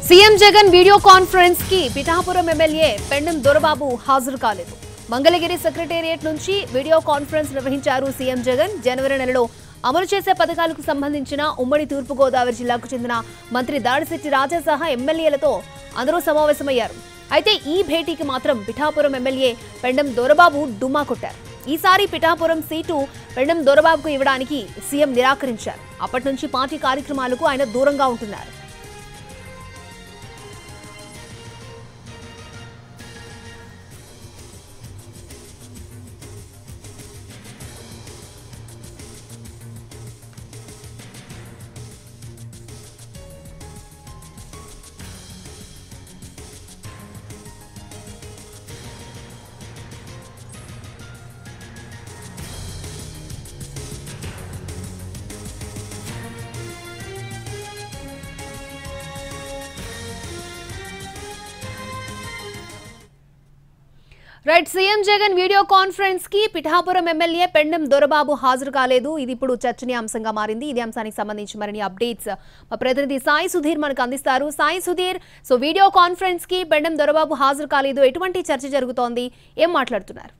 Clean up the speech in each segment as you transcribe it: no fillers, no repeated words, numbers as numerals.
CM Jagan video conference కి Pithapuram MLA Pendem Dorababu హాజరు కాలేదు. మంగళగిరి సెక్రటేరియట్ నుంచి వీడియో కాన్ఫరెన్స్ నిర్వహించారు సీఎం జగన్. జనవరి నెలలో అమలు చేసే పథకాలకు సంబంధించిన ఉమ్మడి తూర్పుగోదావరి జిల్లాకు చెందిన మంత్రి దాడిశెట్టి రాజా సహా ఎమ్మెల్యేలతో అందరూ సమావేశమయ్యారు. అయితే ఈ భేటీకి మాత్రం పిఠాపురం ఎమ్మెల్యే పెండెం దొరబాబు డుమ్మా కొట్టారు. ఈసారి పిఠాపురం సీటు పెండెం దొరబాబుకు ఇవ్వడానికి సీఎం నిరాకరించారు. అప్పటి నుంచి పార్టీ కార్యక్రమాలకు ఆయన దూరంగా ఉంటున్నారు. Right, CM Jagan video conference కి పిఠాపురం ఎమ్మెల్యే పెండెం దొరబాబు హాజరు కాలేదు. ఇది ఇప్పుడు చర్చనీయాంశంగా మారింది. ఇదే అంశానికి సంబంధించి మరిన్ని అప్డేట్స్ మా ప్రతినిధి సాయి సుధీర్ మనకు అందిస్తారు. Sai Sudheer, so video conference కి పెండెం దొరబాబు హాజరు కాలేదు, ఎటువంటి చర్చ జరుగుతోంది, ఏం మాట్లాడుతున్నారు?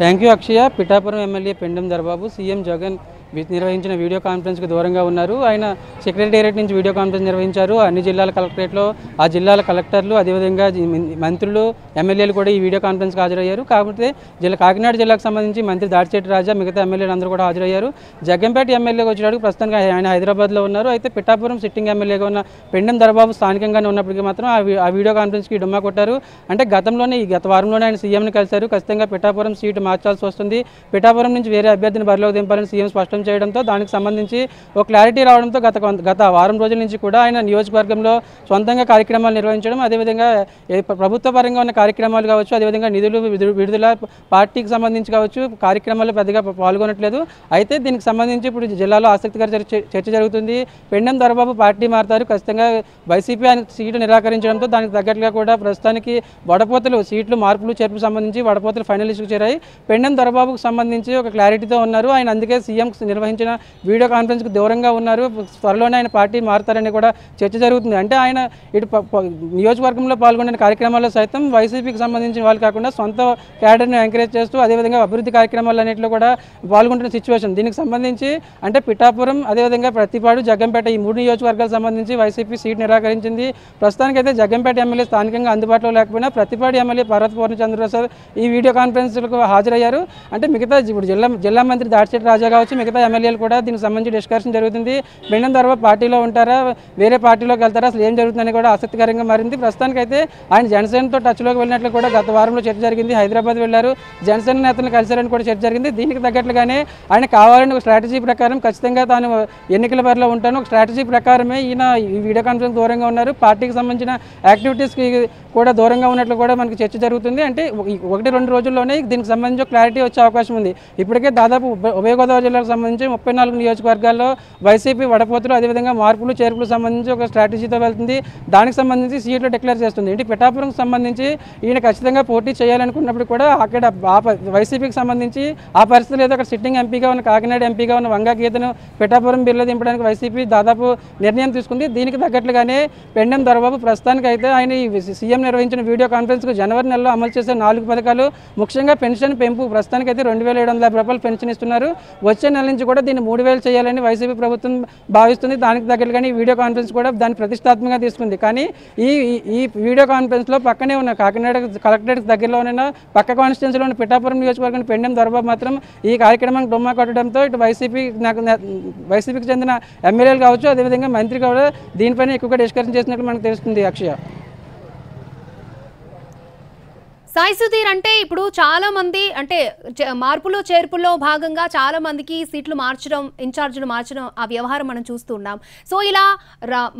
Thank you Akshaya. Pithapuram MLA Pendem Dorababu CM Jagan నిర్వహించిన వీడియో కాన్ఫరెన్స్కి దూరంగా ఉన్నారు. ఆయన సెక్రటేరియట్ నుంచి వీడియో కాన్ఫరెన్స్ నిర్వహించారు. అన్ని జిల్లాల కలెక్టరేట్లో ఆ జిల్లాల కలెక్టర్లు, అదేవిధంగా మంత్రులు, ఎమ్మెల్యేలు కూడా ఈ వీడియో కాన్ఫరెన్స్కి హాజరయ్యారు. కాకపోతే కాకినాడ జిల్లాకు సంబంధించి మంత్రి దాడిశెట్టి రాజా, మిగతా ఎమ్మెల్యేలు అందరూ కూడా హాజరయ్యారు. జగ్గంపేట ఎమ్మెల్యేగా వచ్చేటప్పుడు ప్రస్తుతానికి ఆయన హైదరాబాద్లో ఉన్నారు. అయితే పిఠాపురం సిట్టింగ్ ఎమ్మెల్యేగా ఉన్న పెండెం దొరబాబు స్థానికంగానే ఉన్నప్పటికీ మాత్రం ఆ వీడియో కాన్ఫరెన్స్కి డుమ్మా కొట్టారు. అంటే గత వారంలోనే ఆయన సీఎంని కలిశారు. ఖచ్చితంగా పిఠాపురం సీటు మార్చాల్సి వస్తుంది, పిఠాపురం నుంచి వేరే అభ్యర్థిని బరిలోకి దింపాలని సీఎం స్పష్టం చేయడంతో దానికి సంబంధించి ఒక క్లారిటీ రావడంతో గత వారం రోజుల నుంచి కూడా ఆయన నియోజకవర్గంలో సొంతంగా కార్యక్రమాలు నిర్వహించడం, అదేవిధంగా ప్రభుత్వ పరంగా ఉన్న కార్యక్రమాలు కావచ్చు, అదేవిధంగా నిధులు విడుదల, పార్టీకి సంబంధించి కావచ్చు, కార్యక్రమాల్లో పెద్దగా పాల్గొనట్లేదు. అయితే దీనికి సంబంధించి ఇప్పుడు జిల్లాలో ఆసక్తికర చర్చ జరుగుతుంది. పెండెం దొరబాబు పార్టీ మారుతారు, ఖచ్చితంగా వైసీపీ ఆయన సీటు నిరాకరించడంతో దానికి తగ్గట్టుగా కూడా ప్రస్తుతానికి వడపోతలు సీట్లు మార్పులు చేర్పుకు సంబంధించి వడపోతలు ఫైనల్ ఇష్యూకి చేరాయి. పెండెం దొరబాబుకు సంబంధించి ఒక క్లారిటీతో ఉన్నారు. ఆయన అందుకే సీఎం నిర్వహించిన వీడియో కాన్ఫరెన్స్కి దూరంగా ఉన్నారు. త్వరలోనే ఆయన పార్టీ మారుతారని కూడా చర్చ జరుగుతుంది. అంటే ఆయన ఇటు నియోజకవర్గంలో పాల్గొనే కార్యక్రమాల్లో సైతం వైసీపీకి సంబంధించిన వాళ్ళు కాకుండా సొంత క్యాడర్ని ఎంకరేజ్ చేస్తూ అదేవిధంగా అభివృద్ధి కార్యక్రమాలన్నింటిలో కూడా పాల్గొంటున్న సిచ్యువేషన్. దీనికి సంబంధించి అంటే పిఠాపురం, అదేవిధంగా ప్రతిపాడు, జగ్గంపేట ఈ 3 నియోజకవర్గాలకు సంబంధించి వైసీపీ సీట్ నిరాకరించింది. ప్రస్తుతానికైతే జగ్గంపేట ఎమ్మెల్యే స్థానికంగా అందుబాటులో లేకపోయినా ప్రతిపాడు ఎమ్మెల్యే పర్వత పూర్ణచంద్రప్రసాద్ ఈ వీడియో కాన్ఫరెన్స్లకు హాజరయ్యారు. అంటే మిగతా ఇప్పుడు జిల్లా మంత్రి దాడిశెట్టి రాజా కావచ్చు, మిగతా ఎమ్మెల్యేలు కూడా దీనికి సంబంధించి డిస్కషన్ జరుగుతుంది. పెండెం దొరబాబు పార్టీలో ఉంటారా, వేరే పార్టీలోకి వెళ్తారా, అసలు ఏం జరుగుతుందని కూడా ఆసక్తికరంగా మారింది. ప్రస్తుతానికైతే ఆయన జనసేనతో టచ్లోకి వెళ్ళినట్లు కూడా గత వారంలో చర్చ జరిగింది. హైదరాబాద్ వెళ్లారు, జనసేన నేతలను కలిశారని కూడా చర్చ జరిగింది. దీనికి తగ్గట్లుగానే ఆయన కావాలని ఒక స్ట్రాటజీ ప్రకారం ఖచ్చితంగా తాను ఎన్నికల బరిలో ఉంటాను, ఒక స్ట్రాటజీ ప్రకారమే ఈయన ఈ వీడియో కాన్ఫరెన్స్ దూరంగా ఉన్నారు. పార్టీకి సంబంధించిన యాక్టివిటీస్కి కూడా దూరంగా ఉన్నట్లు కూడా మనకి చర్చ జరుగుతుంది. అంటే 1-2 రోజుల్లోనే దీనికి సంబంధించి క్లారిటీ వచ్చే అవకాశం ఉంది. ఇప్పటికే దాదాపు ఉభయ గోదావరి జిల్లాకు సంబంధించి 34 నియోజకవర్గాల్లో వైసీపీ వడపోతులు, అదేవిధంగా మార్పులు చేర్పులకు సంబంధించి ఒక స్ట్రాటజీతో వెళ్తుంది. దానికి సంబంధించి సీట్లు డిక్లేర్ చేస్తుంది. ఏంటి పిఠాపురంకి సంబంధించి ఈయన ఖచ్చితంగా పోటీ చేయాలనుకున్నప్పుడు కూడా అక్కడ వైసీపీకి సంబంధించి ఆ పరిస్థితి లేదు. అక్కడ సిట్టింగ్ ఎంపీగా ఉన్న, కాకినాడ ఎంపీగా ఉన్న వంగా గీతను పిఠాపురం బిల్లు దింపడానికి వైసీపీ దాదాపు నిర్ణయం తీసుకుంది. దీనికి తగ్గట్లుగానే పెండెం దొరబాబు ప్రస్తుతానికి అయితే ఆయన సీఎం నిర్వహించిన వీడియో కాన్ఫరెన్స్కు జనవరి నెలలో అమలు చేసే 4 పథకాలు, ముఖ్యంగా పెన్షన్ పెంపు, ప్రస్తుతానికి అయితే 2750 రూపాయలు పెన్షన్ ఇస్తున్నారు. వచ్చే నెల నుంచి కూడా దీన్ని 3000 చేయాలని వైసీపీ ప్రభుత్వం భావిస్తుంది. దానికి తగ్గట్టుగానే ఈ వీడియో కాన్ఫరెన్స్ కూడా దాన్ని ప్రతిష్టాత్మకంగా తీసుకుంది. కానీ ఈ వీడియో కాన్ఫరెన్స్లో పక్కనే ఉన్న కాకినాడ కలెక్టరేట్ దగ్గరలో ఉన్న పక్క కాన్స్టిట్యున్సీలో ఉన్న పిఠాపురం నియోజకవర్గం పెండెం దొరబాబు మాత్రం ఈ కార్యక్రమానికి డుమ్మా కొట్టడంతో ఇటు వైసీపీకి చెందిన ఎమ్మెల్యేలు కావచ్చు, అదేవిధంగా మంత్రి కూడా దీనిపైన ఎక్కువగా డిస్కషన్ చేసినట్లు మనకు తెలుస్తుంది. అక్షయ. సాయి సుధీర్, అంటే ఇప్పుడు చాలా మంది అంటే మార్పులు చేర్పుల్లో భాగంగా చాలా మందికి సీట్లు మార్చడం, ఇన్ఛార్జీలు మార్చడం, ఆ వ్యవహారం మనం చూస్తున్నాం. సో ఇలా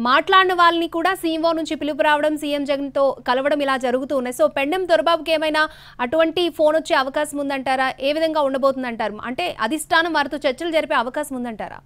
మాట్లాడిన వాళ్ళని కూడా సీఎంఓ నుంచి పిలుపు రావడం, సీఎం జగన్తో కలవడం ఇలా జరుగుతూ ఉన్నాయి. సో పెండెం దొరబాబుకి ఏమైనా అటువంటి ఫోన్ వచ్చే అవకాశం ఉందంటారా? ఏ విధంగా ఉండబోతుందంటారు? అంటే అధిష్టానం వారితో చర్చలు జరిపే అవకాశం ఉందంటారా?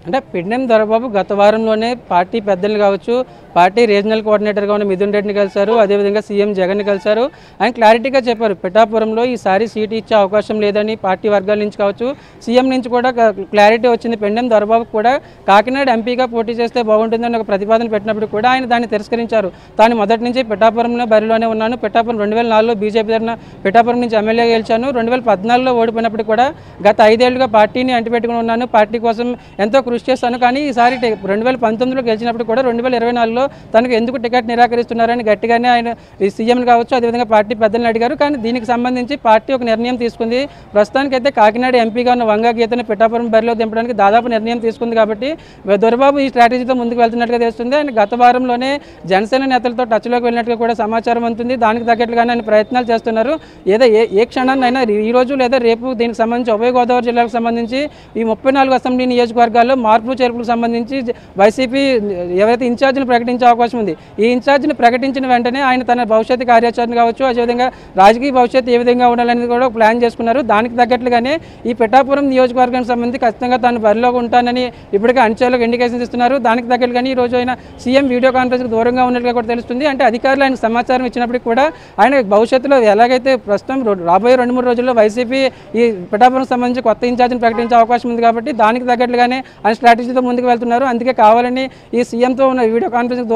అంటే పెండెం దొరబాబు గత వారంలోనే పార్టీ పెద్దలు కావచ్చు, పార్టీ రీజనల్ కోఆర్డినేటర్గా ఉన్న మిథున్ రెడ్డిని కలిశారు, అదేవిధంగా సీఎం జగన్ని కలిశారు. ఆయన క్లారిటీగా చెప్పారు పిఠాపురంలో ఈసారి సీటు ఇచ్చే అవకాశం లేదని పార్టీ వర్గాల నుంచి కావచ్చు, సీఎం నుంచి కూడా క్లారిటీ వచ్చింది. పెండెం దొరబాబు కూడా కాకినాడ ఎంపీగా పోటీ చేస్తే బాగుంటుందని ఒక ప్రతిపాదన పెట్టినప్పుడు కూడా ఆయన దాన్ని తిరస్కరించారు. తాను మొదటి నుంచి పిఠాపురంలో బరిలోనే ఉన్నాను, పిఠాపురం 2004లో బీజేపీ తరఫున పిఠాపురం నుంచి ఎమ్మెల్యేగా గెలిచాను, 2014లో ఓడిపోయినప్పుడు కూడా గత 5 ఏళ్లుగా పార్టీని అంటిపెట్టుకుని ఉన్నాను, పార్టీ కోసం ఎంతో కృషి చేస్తాను. కానీ ఈసారి 2019లో గెలిచినప్పుడు కూడా 2024లో తనకు ఎందుకు టికెట్ నిరాకరిస్తున్నారని గట్టిగానే ఆయన సీఎంని కావచ్చు, అదేవిధంగా పార్టీ పెద్దలను అడిగారు. కానీ దీనికి సంబంధించి పార్టీ ఒక నిర్ణయం తీసుకుంది. ప్రస్తుతానికైతే కాకినాడ ఎంపీగా ఉన్న వంగా గీతను పిఠాపురం బరిలో దింపడానికి దాదాపు నిర్ణయం తీసుకుంది. కాబట్టి దొరబాబు ఈ స్ట్రాటజీతో ముందుకు వెళ్తున్నట్టుగా తెలుస్తుంది. ఆయన గత వారంలోనే జనసేన నేతలతో టచ్లోకి వెళ్ళినట్టుగా కూడా సమాచారం ఉంటుంది. దానికి తగ్గట్లుగానే ఆయన ప్రయత్నాలు చేస్తున్నారు. ఏదో ఏ క్షణాన్నైనా ఈ రోజు లేదా రేపు దీనికి సంబంధించి ఉభయ గోదావరి జిల్లాకు సంబంధించి ఈ 34 అసెంబ్లీ నియోజకవర్గాల్లో మార్పు చేర్పులకు సంబంధించి వైసీపీ ఎవరైతే ఇన్ఛార్జిని ప్రకటించే అవకాశం ఉంది. ఈ ఇన్ఛార్జిని ప్రకటించిన వెంటనే ఆయన తన భవిష్యత్తు కార్యాచరణ కావచ్చు, అదేవిధంగా రాజకీయ భవిష్యత్తు ఏ విధంగా ఉండాలనేది కూడా ప్లాన్ చేసుకున్నారు. దానికి తగ్గట్లుగానే ఈ పిఠాపురం నియోజకవర్గానికి సంబంధించి ఖచ్చితంగా తాను బరిలో ఉంటానని ఇప్పటికే అంచెలకు ఇండికేషన్స్ ఇస్తున్నారు. దానికి తగ్గట్లుగానే ఈ రోజు ఆయన సీఎం వీడియో కాన్ఫరెన్స్కి దూరంగా ఉన్నట్టుగా కూడా తెలుస్తుంది. అంటే అధికారులు ఆయన సమాచారం ఇచ్చినప్పటికీ కూడా ఆయన భవిష్యత్తులో ఎలాగైతే ప్రస్తుతం రాబోయే 2-3 రోజుల్లో వైసీపీ ఈ పిఠాపురం సంబంధించి కొత్త ఇన్ఛార్జిని ప్రకటించే అవకాశం ఉంది. కాబట్టి దానికి తగ్గట్లుగానే ఆయన స్ట్రాటజీతో ముందుకు వెళ్తున్నారు. అందుకే కావాలని ఈ సీఎంతో ఉన్న వీడియో కాన్ఫరెన్స్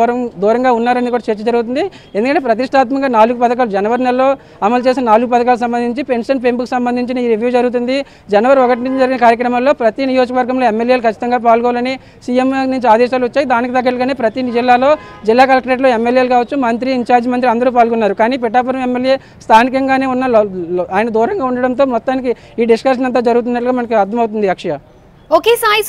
దూరంగా ఉన్నారని కూడా చర్చ జరుగుతుంది. ఎందుకంటే ప్రతిష్టాత్మకంగా 4 పథకాలు జనవరి నెలలో అమలు చేసిన 4 పథకాలకు సంబంధించి పెన్షన్ పెంపుకు సంబంధించిన ఈ రివ్యూ జరుగుతుంది. జనవరి 1 నుంచి జరిగిన కార్యక్రమంలో ప్రతి నియోజకవర్గంలో ఎమ్మెల్యేలు ఖచ్చితంగా పాల్గొనాలని సీఎం నుంచి ఆదేశాలు వచ్చాయి. దానికి తగ్గట్టుగానే ప్రతి జిల్లాలో జిల్లా కలెక్టరేట్లో ఎమ్మెల్యేలు కావచ్చు, మంత్రి, ఇన్ఛార్జ్ మంత్రి అందరూ పాల్గొన్నారు. కానీ పిఠాపురం ఎమ్మెల్యే స్థానికంగానే ఉన్న ఆయన దూరంగా ఉండడంతో మొత్తానికి ఈ డిస్కషన్ అంతా జరుగుతున్నట్లుగా మనకి అర్థమవుతుంది. అక్షయ. ఓకే సాయి.